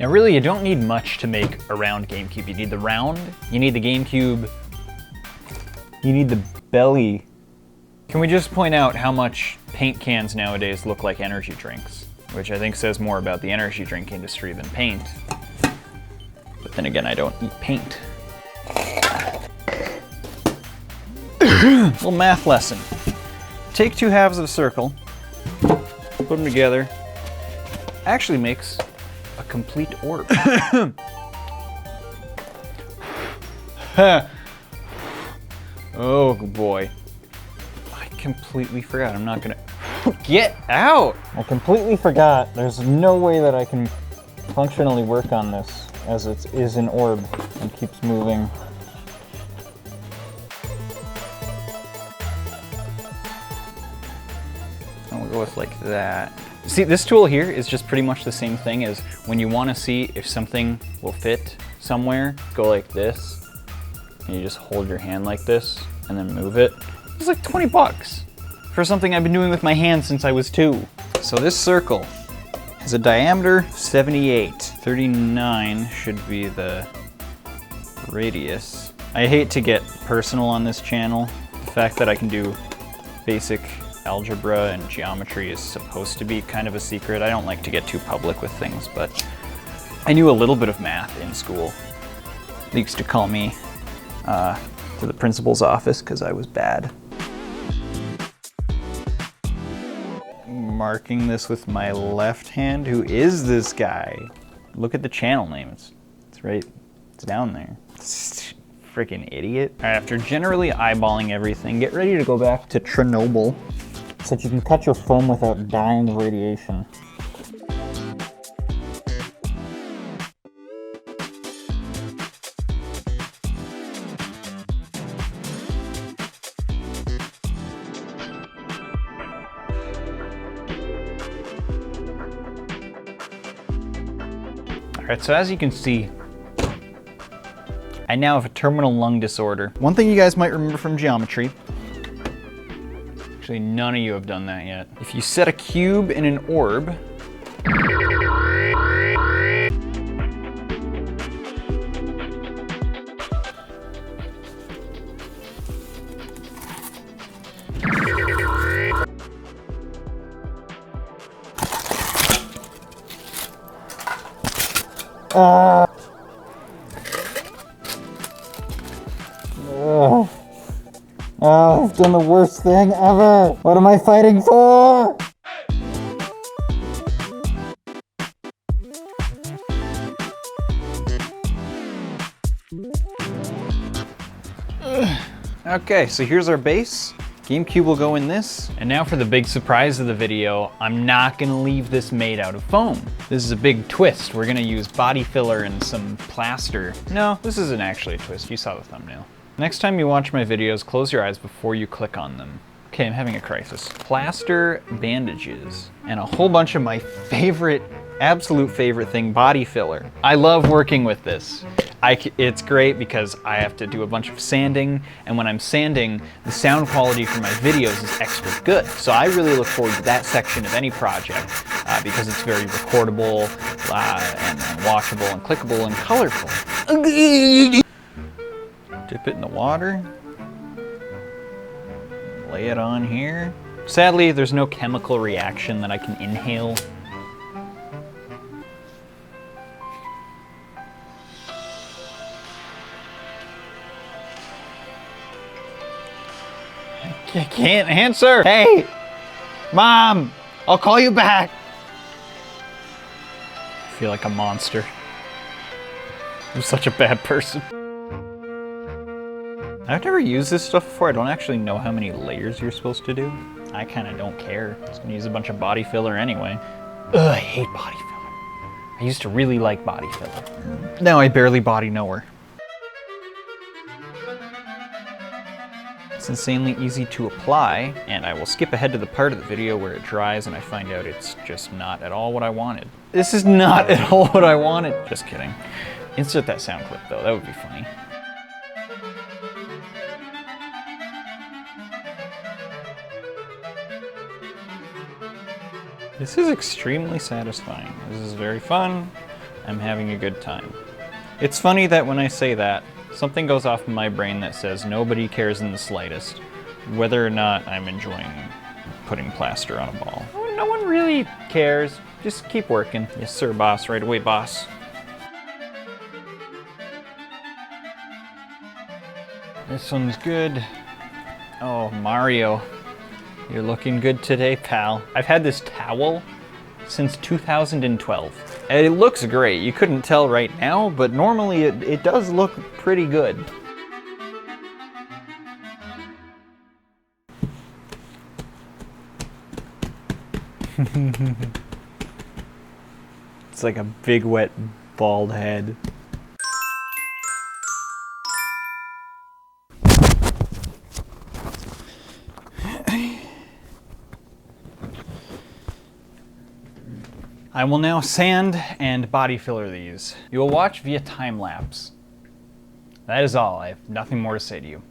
Now really, you don't need much to make a round GameCube. You need the round, you need the GameCube, you need the belly. Can we just point out how much paint cans nowadays look like energy drinks? Which I think says more about the energy drink industry than paint. But then again, I don't eat paint. Little math lesson. Take two halves of a circle, put them together, actually makes a complete orb. Oh boy. I completely forgot. I'm not gonna... Get out! I completely forgot. There's no way that I can functionally work on this as it is an orb and keeps moving. And we'll go with like that. See, this tool here is just pretty much the same thing as when you want to see if something will fit somewhere, go like this, and you just hold your hand like this and then move it. It's like 20 bucks for something I've been doing with my hands since I was 2. So this circle has a diameter of 78. 39 should be the radius. I hate to get personal on this channel. The fact that I can do basic algebra and geometry is supposed to be kind of a secret. I don't like to get too public with things, but I knew a little bit of math in school. They used to call me to the principal's office because I was bad. Marking this with my left hand. Who is this guy? Look at the channel name. It's right, it's down there. Freaking idiot. All right, after generally eyeballing everything, get ready to go back to Chernobyl so that you can cut your foam without dying of radiation. All right, so as you can see, I now have a terminal lung disorder. One thing you guys might remember from geometry, actually none of you have done that yet. If you set a cube in an orb, oh, I've done the worst thing ever. What am I fighting for? Okay, so here's our base. GameCube will go in this. And now for the big surprise of the video, I'm not gonna leave this made out of foam. This is a big twist. We're gonna use body filler and some plaster. No, this isn't actually a twist. You saw the thumbnail. Next time you watch my videos, close your eyes before you click on them. Okay, I'm having a crisis. Plaster, bandages, and a whole bunch of my favorite, absolute favorite thing, body filler. I love working with this. It's great because I have to do a bunch of sanding, and when I'm sanding, the sound quality for my videos is extra good. So I really look forward to that section of any project because it's very recordable and watchable and clickable and colorful. Dip it in the water. Lay it on here. Sadly, there's no chemical reaction that I can inhale. I can't answer. Hey, Mom, I'll call you back. I feel like a monster. I'm such a bad person. I've never used this stuff before. I don't actually know how many layers you're supposed to do. I kind of don't care. I'm just gonna use a bunch of body filler anyway. Ugh, I hate body filler. I used to really like body filler. Now I barely body know her. It's insanely easy to apply, and I will skip ahead to the part of the video where it dries and I find out it's just not at all what I wanted. This is not at all what I wanted. Just kidding. Insert that sound clip though, that would be funny. This is extremely satisfying. This is very fun. I'm having a good time. It's funny that when I say that, something goes off in my brain that says nobody cares in the slightest whether or not I'm enjoying putting plaster on a ball. No one really cares. Just keep working. Yes sir, boss. Right away, boss. This one's good. Oh, Mario. You're looking good today, pal. I've had this towel since 2012. And it looks great. You couldn't tell right now, but normally it does look pretty good. It's like a big wet bald head. I will now sand and body filler these. You will watch via time lapse. That is all. I have nothing more to say to you.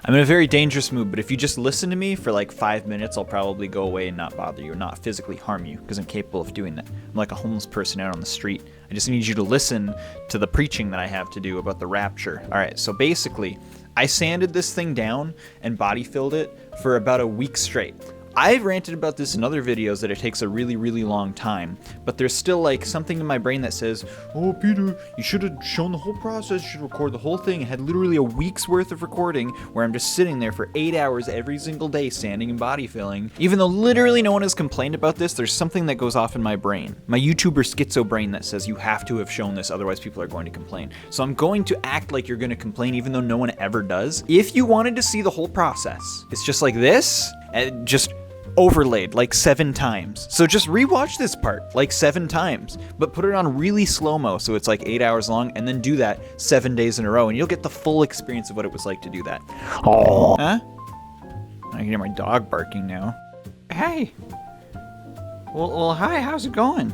I'm in a very dangerous mood, but if you just listen to me for like 5 minutes, I'll probably go away and not bother you, not physically harm you, because I'm capable of doing that. I'm like a homeless person out on the street. I just need you to listen to the preaching that I have to do about the rapture. All right, so basically, I sanded this thing down and body filled it for about a week straight. I've ranted about this in other videos that it takes a really, really long time, but there's still like something in my brain that says, oh, Peter, you should have shown the whole process, you should record the whole thing. I had literally a week's worth of recording where I'm just sitting there for 8 hours every single day sanding and body filling. Even though literally no one has complained about this, there's something that goes off in my brain. My YouTuber schizo brain that says you have to have shown this, otherwise people are going to complain. So I'm going to act like you're going to complain even though no one ever does. If you wanted to see the whole process, it's just like this, and just overlaid like 7 times. So just rewatch this part like 7 times, but put it on really slow-mo so it's like 8 hours long, and then do that 7 days in a row, and you'll get the full experience of what it was like to do that. Oh. Huh? I can hear my dog barking now. Hey. Well, hi, how's it going?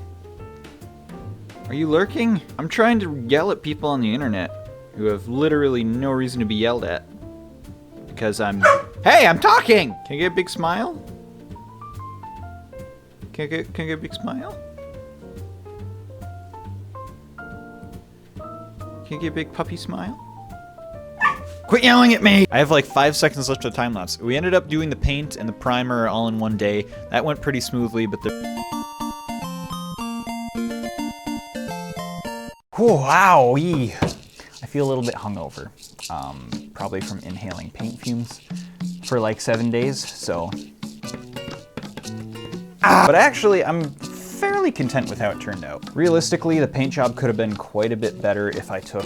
Are you lurking? I'm trying to yell at people on the internet who have literally no reason to be yelled at. Because Hey, I'm talking! Can I get a big smile? Can I get a big smile? Can I get a big puppy smile? Quit yelling at me! I have like 5 seconds left of the time lapse. We ended up doing the paint and the primer all in one day. That went pretty smoothly, but wow! I feel a little bit hungover. Probably from inhaling paint fumes for like 7 days, so. But actually, I'm fairly content with how it turned out. Realistically, the paint job could have been quite a bit better if I took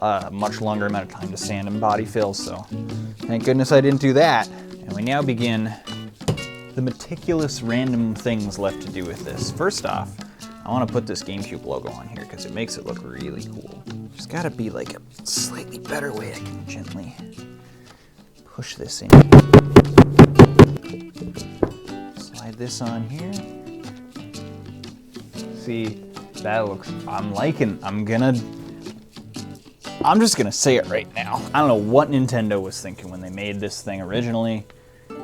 a much longer amount of time to sand and body fill, so thank goodness I didn't do that. And we now begin the meticulous random things left to do with this. First off, I want to put this GameCube logo on here because it makes it look really cool. There's got to be like a slightly better way I can gently push this in. Slide this on here. See, that looks, I'm just gonna say it right now. I don't know what Nintendo was thinking when they made this thing originally.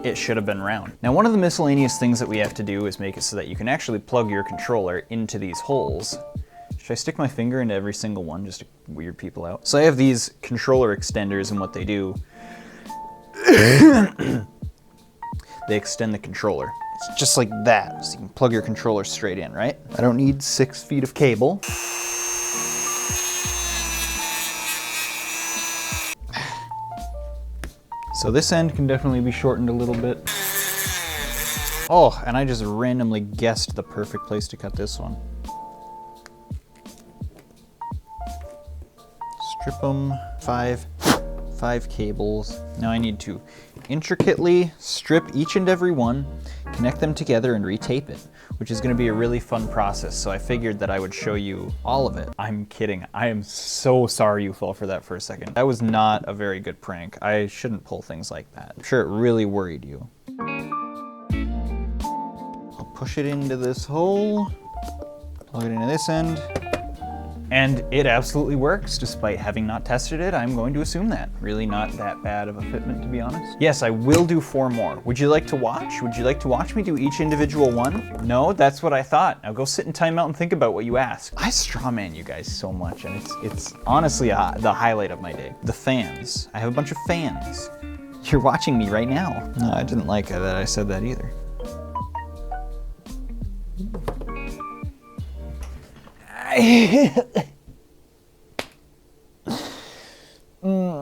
It should have been round. Now, one of the miscellaneous things that we have to do is make it so that you can actually plug your controller into these holes. Should I stick my finger into every single one just to weird people out? So I have these controller extenders, and what they do, they extend the controller. It's just like that, so you can plug your controller straight in, right? I don't need 6 feet of cable. So this end can definitely be shortened a little bit. Oh, and I just randomly guessed the perfect place to cut this one. Strip them, five cables. Now I need to intricately strip each and every one, connect them together, and retape it, which is going to be a really fun process, so I figured that I would show you all of it. I'm kidding. I am so sorry you fell for that for a second. That was not a very good prank. I shouldn't pull things like that. I'm sure it really worried you. I'll push it into this hole, plug it into this end, And it absolutely works, despite having not tested it. I'm going to assume that. Really not that bad of a fitment, to be honest. Yes, I will do 4 more. Would you like to watch? Would you like to watch me do each individual one? No, that's what I thought. Now go sit in timeout and think about what you asked. I strawman you guys so much, and it's honestly the highlight of my day. The fans. I have a bunch of fans. You're watching me right now. No, I didn't like that I said that either.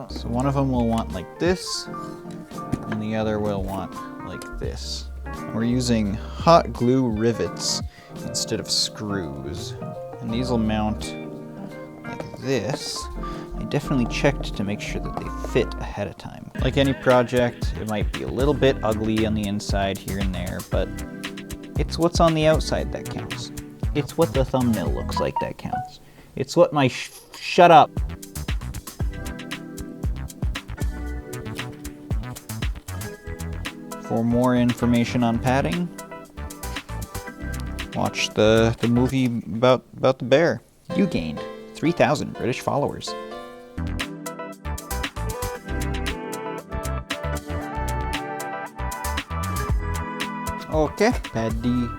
So one of them will want like this, and the other will want like this. We're using hot glue rivets instead of screws. And these will mount like this. I definitely checked to make sure that they fit ahead of time. Like any project, it might be a little bit ugly on the inside here and there, but it's what's on the outside that counts. It's what the thumbnail looks like that counts. It's what my shut up. For more information on padding, watch the movie about the bear. You gained 3,000 British followers. Okay, paddy.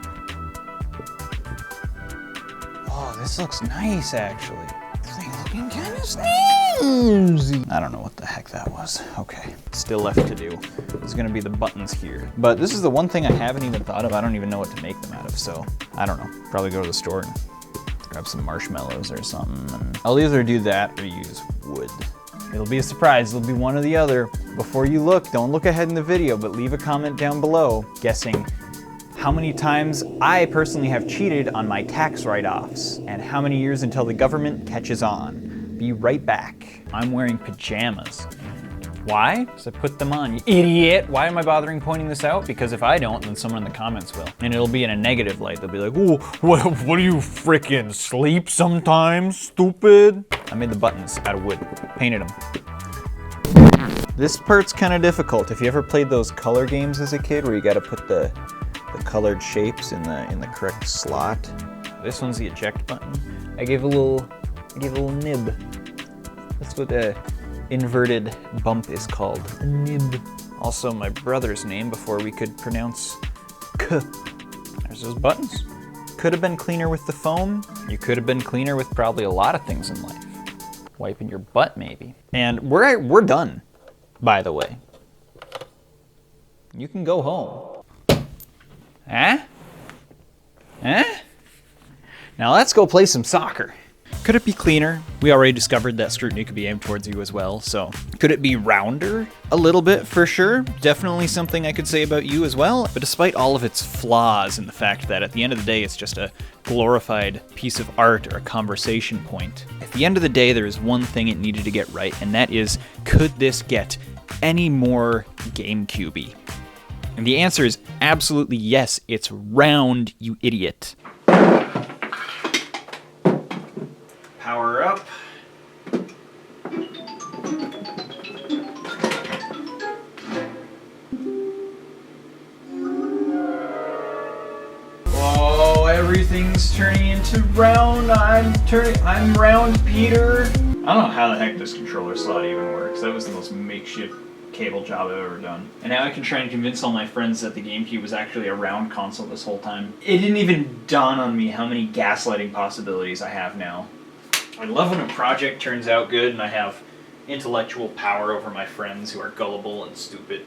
Oh, this looks nice, actually. Everything looking kind of snazzy. I don't know what the heck that was. Okay, still left to do. There's gonna be the buttons here. But this is the one thing I haven't even thought of. I don't even know what to make them out of, so I don't know. Probably go to the store and grab some marshmallows or something. And I'll either do that or use wood. It'll be a surprise. It'll be one or the other. Before you look, don't look ahead in the video, but leave a comment down below guessing how many times I personally have cheated on my tax write-offs, and how many years until the government catches on. Be right back. I'm wearing pajamas. Why? Because I put them on, you idiot. Why am I bothering pointing this out? Because if I don't, then someone in the comments will. And it'll be in a negative light. They'll be like, ooh, what do you frickin' sleep sometimes, stupid? I made the buttons out of wood, painted them. This part's kind of difficult. If you ever played those color games as a kid where you gotta put the colored shapes in the correct slot. This one's the eject button. I gave a little nib. That's what a inverted bump is called. A nib. Also my brother's name before we could pronounce K. There's those buttons. Could have been cleaner with the foam. You could have been cleaner with probably a lot of things in life. Wiping your butt maybe. And we're done, by the way. You can go home. Eh? Eh? Now let's go play some soccer. Could it be cleaner? We already discovered that scrutiny could be aimed towards you as well, so. Could it be rounder? A little bit, for sure. Definitely something I could say about you as well. But despite all of its flaws and the fact that at the end of the day, it's just a glorified piece of art or a conversation point, at the end of the day, there is one thing it needed to get right, and that is, could this get any more GameCube-y? And the answer is absolutely yes, it's round, you idiot. Power up. Whoa, everything's turning into round. I'm round, Peter. I don't know how the heck this controller slot even works. That was the most makeshift cable job I've ever done. And now I can try and convince all my friends that the GameCube was actually a round console this whole time. It didn't even dawn on me how many gaslighting possibilities I have now. I love when a project turns out good and I have intellectual power over my friends who are gullible and stupid.